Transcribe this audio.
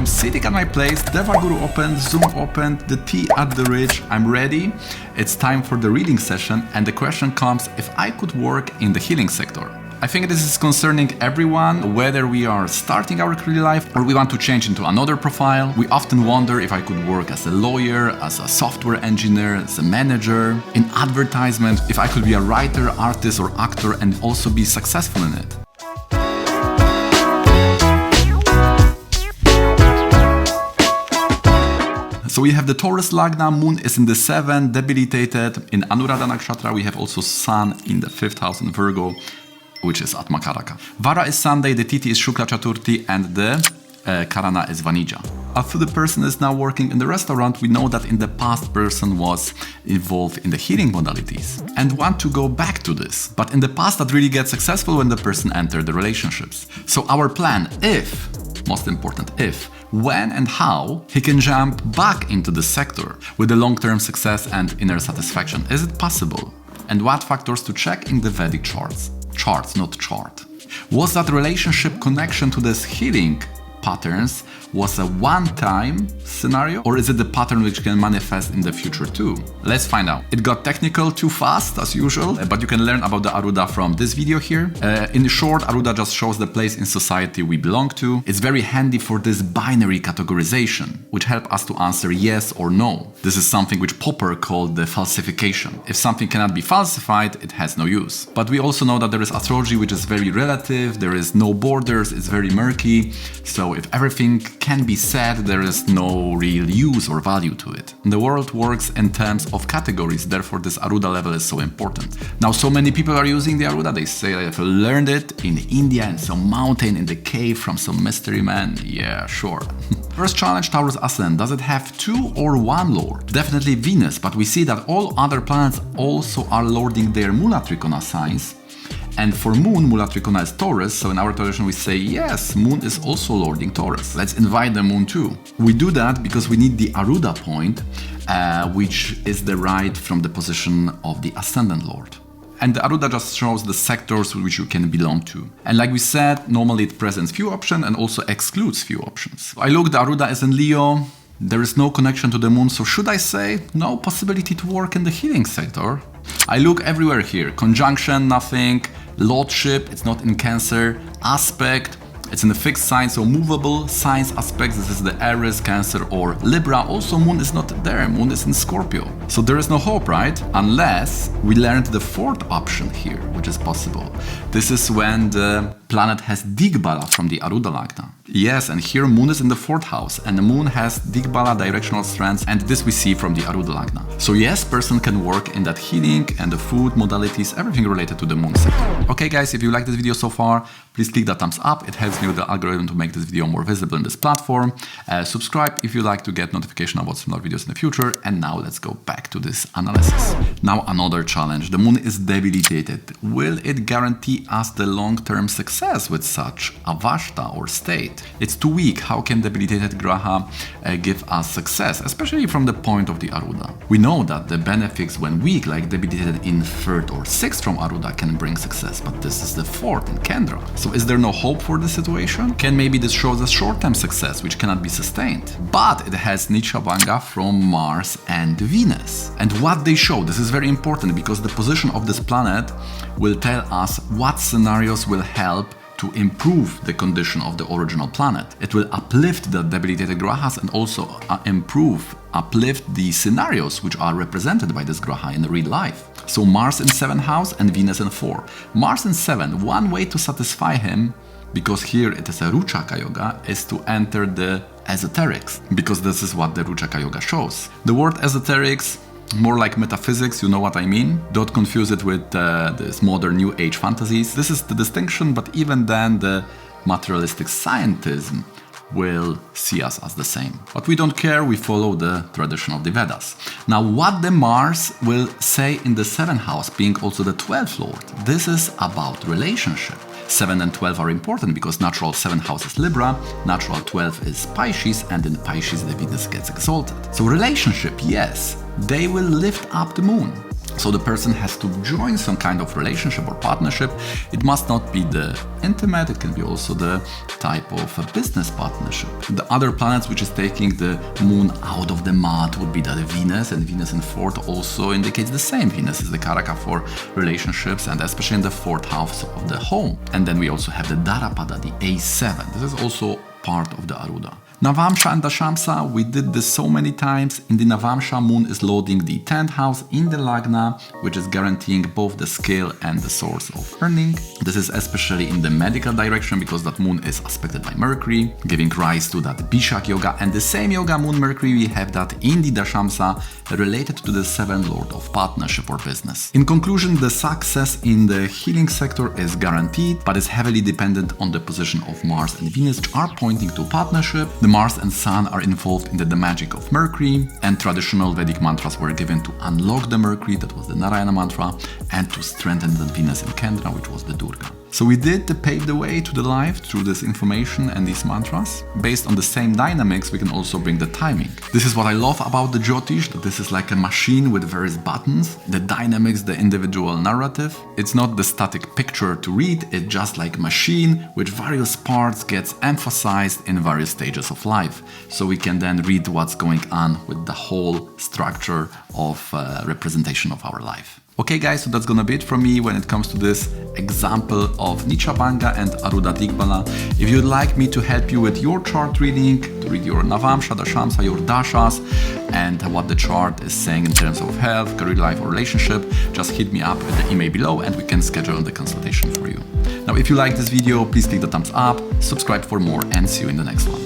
I'm sitting at my place, Devaguru opened, Zoom opened, the tea at the ridge, I'm ready. It's time for the reading session, and the question comes if I could work in the healing sector. I think this is concerning everyone, whether we are starting our career life or we want to change into another profile. We often wonder if I could work as a lawyer, as a software engineer, as a manager, in advertisement, if I could be a writer, artist or actor and also be successful in it. So we have the Taurus Lagna, Moon is in the 7th, debilitated. In Anuradha Nakshatra we have also Sun in the 5th house in Virgo, which is Atmakaraka. Vara is Sunday, the Tithi is Shukla Chaturthi, and the Karana is Vanija. After the person is now working in the restaurant, we know that in the past person was involved in the healing modalities and want to go back to this. But in the past that really gets successful when the person entered the relationships. So our plan, if, most important, if, when and how he can jump back into the sector with the long-term success and inner satisfaction. Is it possible? And what factors to check in the Vedic charts? Charts, not chart. Was that relationship connection to this healing patterns was a one-time scenario, or is it the pattern which can manifest in the future too? Let's find out. It got technical too fast as usual, but you can learn about the Arudha from this video here. In short, Arudha just shows the place in society we belong to. It's very handy for this binary categorization, which help us to answer yes or no. This is something which Popper called the falsification. If something cannot be falsified, it has no use. But we also know that there is astrology which is very relative, there is no borders, it's very murky. So if everything can be said, there is no real use or value to it. The world works in terms of categories, therefore this Arudha level is so important. Now so many people are using the Arudha, they say they have learned it in India in some mountain in the cave from some mystery man. Yeah, sure. First challenge, Taurus Ascendant. Does it have 2 or 1 lord? Definitely Venus, but we see that all other planets also are lording their Mula Trikona signs. And for Moon, Mula Trikona is Taurus, so in our tradition we say, yes, Moon is also lording Taurus. Let's invite the Moon too. We do that because we need the Arudha point, which is derived from the position of the Ascendant Lord. And the Arudha just shows the sectors which you can belong to. And like we said, normally it presents few options and also excludes few options. I look, the Arudha is in Leo. There is no connection to the Moon, so should I say no possibility to work in the healing sector? I look everywhere here. Conjunction, nothing. Lordship, it's not in Cancer. Aspect, it's in the fixed sign, so movable signs, aspects, this is the Aries, Cancer or Libra. Also Moon is not there, Moon is in Scorpio. So there is no hope, right? Unless we learned the 4th option here, which is possible. This is when the planet has digbala from the Arudha Lagna. Yes, and here Moon is in the 4th house, and the Moon has digbala directional strands, and this we see from the Arudha Lagna. So yes, person can work in that healing and the food modalities, everything related to the Moon sector. Okay guys, if you like this video so far, please click that thumbs up. It helps me with the algorithm to make this video more visible in this platform. Subscribe if you like to get notification about similar videos in the future. And now let's go back to this analysis. Now another challenge. The Moon is debilitated. Will it guarantee us the long-term success with such avashta or state? It's too weak. How can debilitated graha give us success, especially from the point of the Arudha? We know that the benefics when weak, like debilitated in 3rd or 6th from Arudha, can bring success, but this is the 4th in Kendra. So is there no hope for this situation? Can maybe this shows a short-term success which cannot be sustained? But it has Nicabhanga from Mars and Venus. And what they show, this is very important because the position of this planet will tell us what scenarios will help to improve the condition of the original planet. It will uplift the debilitated grahas and also uplift the scenarios which are represented by this graha in real life. So Mars in 7th house and Venus in 4. Mars in 7, one way to satisfy him, because here it is a Ruchaka yoga, is to enter the esoterics, because this is what the Ruchaka yoga shows. The word esoterics, more like metaphysics, you know what I mean? Don't confuse it with this modern new age fantasies. This is the distinction, but even then the materialistic scientism will see us as the same. But we don't care, we follow the tradition of the Vedas. Now what the Mars will say in the 7th house, being also the 12th lord, this is about relationship. 7 and 12 are important because natural 7th house is Libra, natural 12 is Pisces, and in Pisces the Venus gets exalted. So relationship, yes, they will lift up the Moon. So the person has to join some kind of relationship or partnership. It must not be the intimate, it can be also the type of a business partnership. The other planets which is taking the moon out of the mat would be the Venus, and Venus in 4th also indicates the same. Venus is the karaka for relationships, and especially in the 4th house of the home. And then we also have the Darapada, the A7. This is also part of the Arudha. Navamsha and Dashamsa, we did this so many times. In the Navamsha, moon is loading the 10th house in the Lagna, which is guaranteeing both the skill and the source of earning. This is especially in the medical direction because that moon is aspected by Mercury, giving rise to that Bishak yoga. And the same yoga, moon Mercury, we have that in the Dashamsa related to the 7th lord of partnership or business. In conclusion, the success in the healing sector is guaranteed, but is heavily dependent on the position of Mars and Venus, which are pointing to partnership. The Mars and Sun are involved in the magic of Mercury, and traditional Vedic mantras were given to unlock the Mercury, that was the Narayana mantra, and to strengthen the Venus in Kendra, which was the Durga. So we did pave the way to the life through this information and these mantras. Based on the same dynamics, we can also bring the timing. This is what I love about the Jyotish, that this is like a machine with various buttons, the dynamics, the individual narrative. It's not the static picture to read, it's just like a machine with various parts gets emphasized in various stages of life. So we can then read what's going on with the whole structure of representation of our life. Okay guys, so that's gonna be it from me when it comes to this example of Nicabhanga and Arudha Digbala. If you'd like me to help you with your chart reading, to read your Navamsha, Dashamsa, your Dashas, and what the chart is saying in terms of health, career life, or relationship, just hit me up with the email below and we can schedule the consultation for you. Now, if you like this video, please click the thumbs up, subscribe for more, and see you in the next one.